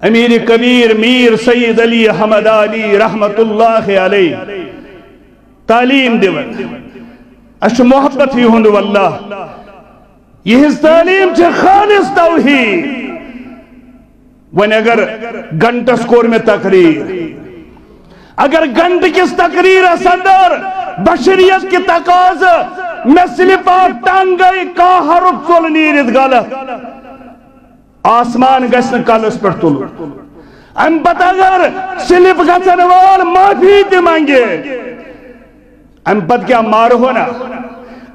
امیر کبیر میر سید علی حمدانی رحمت اللہ علیہ تعلیم دیون اچھ محبت ہی ہوں واللہ یہ تعلیم چھے خالص توحید ون اگر گھنٹس کور میں تقریر اگر گھنٹ کس تقریر اندر بشریت کی تقاض میں سلپاٹ ٹانگ گئی کا حرف چول نیرد غلط آسمان گسن کالس پر تلو ام پتہ اگر سلپ گسن وال معافی دی مانگے ام پت کیا مار ہونا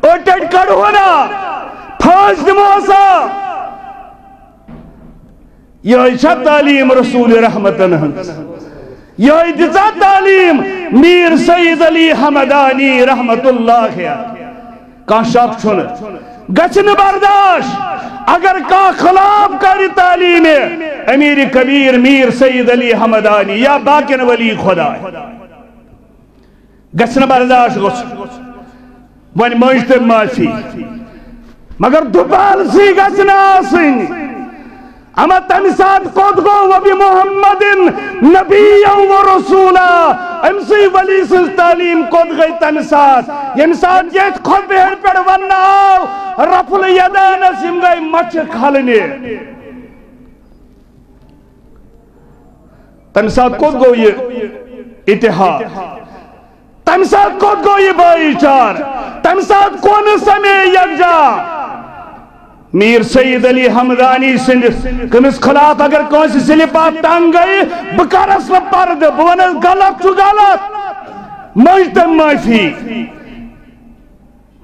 اٹھٹ کڑ ہونا پھانس دموسا یہ چھا تعلیم رسول رحمتن ہنس یہ دیتا تعلیم میر سید علی حمدانی رحمت اللہ کا شاک چھونا گچن برداشت اگر کا خلاف کاری تعلیم امیر کبیر میر سید علی حمدانی یا باقین ولی خدا گچن برداشت ون مجھتے معافی مگر دوپال سی گچن آسن اما تنسات قد گو و بی محمد نبی و رسولا امسی ولی سنس تعلیم قد گئی تنسات یمسات یہ خود بہر پر وناو رفل یدان اسم گئی مچ کھلنے تنسات قد گو یہ اتحاد تنسات قد گو یہ بائی چار تنسات کون سمے یک جا میر سید علی حمدانی سندس کمس خلاف اگر کون سی سلپات ٹانگ گئی بکارس و پرد بونس غلط چو غلط مجتم معافی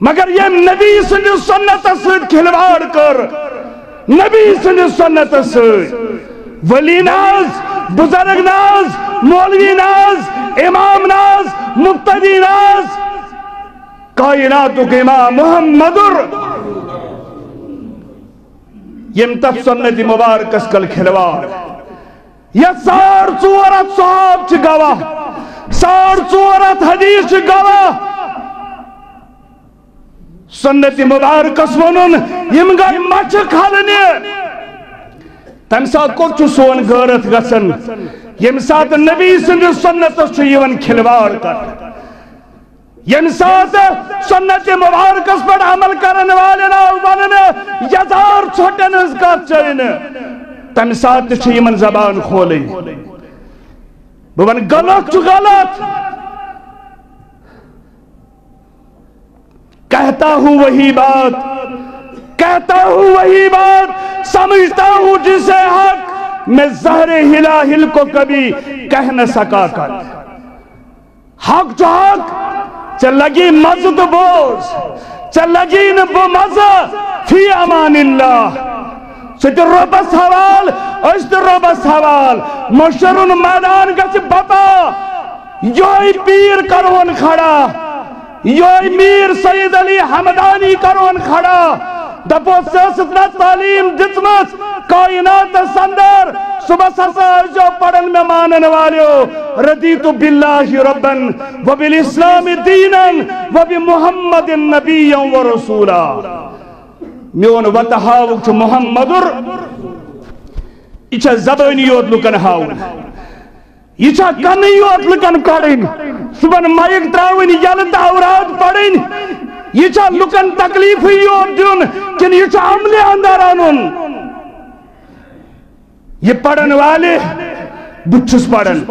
مگر یہ نبی سندس سنت سید کھلوار کر نبی سندس سنت سید ولی ناز بزرگ ناز مولوی ناز امام ناز مقتدی ناز کائناتو کے امام محمدر یم تف سنت مبارک اسکل کھلوار یہ سار چورت صحاب چھ گواہ سار چورت حدیث چھ گواہ سنت مبارک اسونن یم گئی مچ کھالنے تم ساتھ کو چھو سون غیرت گسن یم ساتھ نبی سنت سنت چھو یون کھلوار کر یم ساتھ سنت مبارکس پر عمل کرنے والے ونن یزار چھوٹن از کا چین تم ساتھ چھ یمن زبان کھولے بون غلط چھ غلط کہتا ہوں وہی بات کہتا ہوں وہی بات سمجھتا ہوں جسے حق میں زہر ہلاہل کو کبھی کہہ نہ سکا کر حق جو حق چل لگی مزد بوز چل لگی نبو مزد فی امان اللہ سجر ربس حوال اشتر ربس حوال مشرون میدان گچ بطا یوئی پیر کرون کھڑا یوئی میر سید علی حمدانی کرون کھڑا دپو سیاستنا تعلیم جتمت کائنات سندر صبح سسا جو پڑھن میں مانن والیو ردیتو باللہ ربن و بالاسلام دینن و بمحمد نبی و رسولا میون وطحاوک چو محمدر ایچا زبانیوت لکن ہاون ایچا کنیوت لکن کڑن صبح مائک تراؤن یلد اوراد پڑھن یہ چھا لکن تکلیف ہی اور دن کن یہ چھا عمل اندر آنن یہ پڑھن والے بچھس پڑھن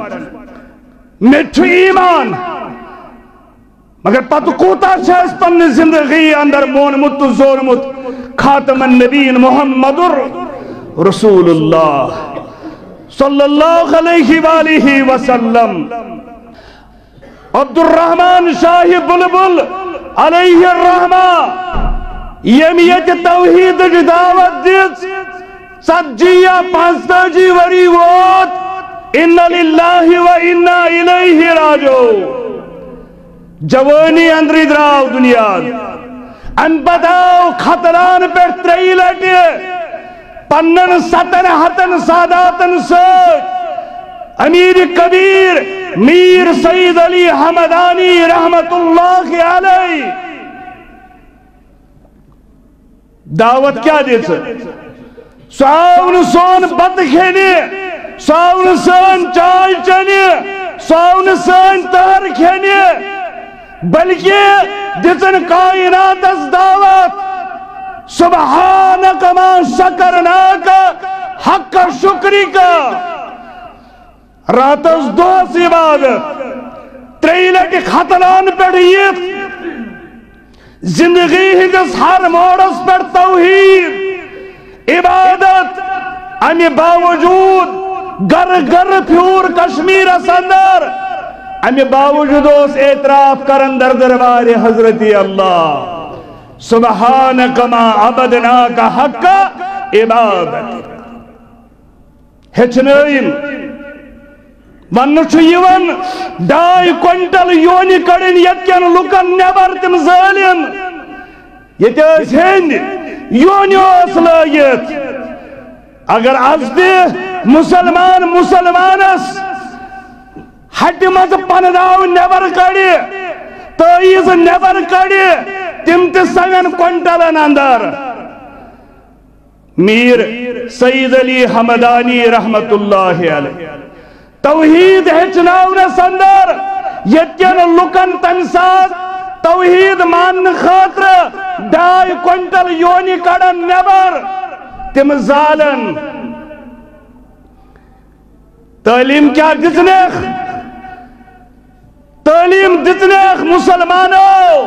مٹھ ایمان مگر پتو کوتا چھس پن زندگی اندر مون مت زور مت خاتم النبین محمد رسول اللہ صلی اللہ علیہ وآلہ وسلم عبد الرحمن شاہ بلبل علیہ الرحمہ یمیت توحید دعوت دیت سجیہ پانستاجی وری ووت اِنَّ لِلَّهِ وَإِنَّا إِلَيْهِ راجو جوانی اندری دراؤ دنیا ان بداؤ خطران پر تری لٹے پنن ستن ہتن ساداتن سوچ امیر کبیر میر سید علی حمدانی رحمت اللہ علیہ دعوت کیا دیتا ساون سون بد کھینے سون سن چائے چنہ سون سن تہر کھینہ بلکہ دتن کائنات اس دعوت سبحانک ما شکرناک حق شکری کا رات اس دوس عبادت تریلٹ ختلان پڑھیت زندگی ہندس ہر موڑس پر توحید عبادت امی باوجود گر گر پھور کشمیر اندر امی باوجود اس اعتراف کرن در دربار حضرت اللہ سبحانک ما عبدناک حق عبادت ہچنائن ونچو یون 2 کوئنٹل یونی کڑن یتکن لکن نبر تم ظالم یہ اس ہند یونی اس لائیت اگر از دی مسلمانس ہٹی مز پنداو نبر کڑی تائیز نبر کڑی تم تی 7 کوئنٹلن اندر میر سید علی حمدانی رحمت اللہ علیہ توحید ہچناونس اندر یتین لکن تمساد توحید مان خاطر 2 کوئنٹل یونی کڑن نبر تم ظالم تعلیم کیا دتنیخ تعلیم دتنیخ مسلمانوں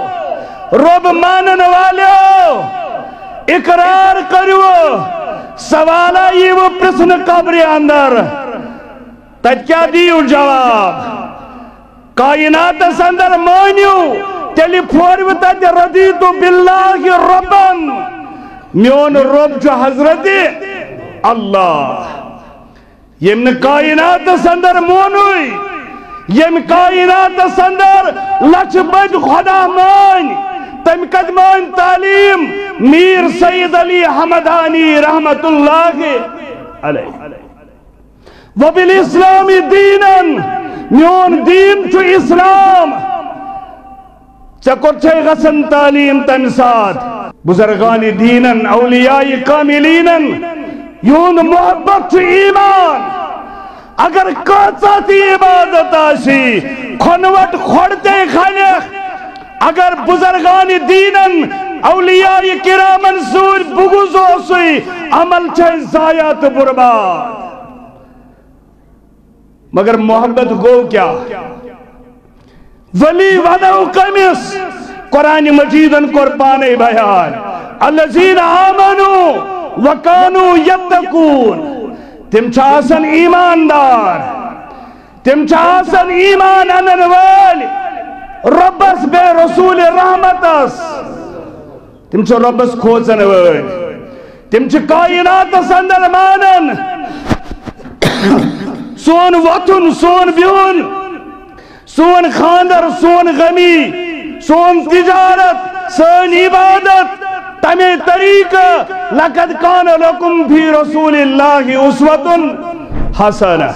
رب مانن والو اقرار کرو سوالہ یہ وہ پرسن قبر اندر تج کیا دیو جواب کائنات اندر مانیو تیلی پھوریو تج ردیتو باللہ ربن میون رب جو حضرت اللہ یم کائنات اندر مونوی یم کائنات اندر لچ بج خدا مان تم قدمان تعلیم میر سید علی حمدانی رحمت اللہ علیہ وبالاسلام دینن میون دین چو اسلام چکر چھے غسن تعلیم تمساد بزرگانی دینن اولیاء کاملینن یون محبت چو ایمان اگر قاطعاتی عبادت آشی کھنوٹ کھڑتے خلق اگر بزرگانی دینن اولیاء کرامن سور بغضو سوی عمل چھے ضائعات برباد مگر محبت گو کیا ولی ودو کمیس قرآن مجیدن قربانی بیان الذین آمنوا وکانوا یتقون تم چاسن ایماندار تم چاسن ایمان انن والی ربس بے رسول رحمتس تم چو ربس کھوزن والی تم چو کائنات سندر مانن سون وطن سون بیون سون خاندر سون غمی سون تجارت سون عبادت تمہیں طریقہ لقد کان لکم فی رسول اللہ اسوۃ حسنہ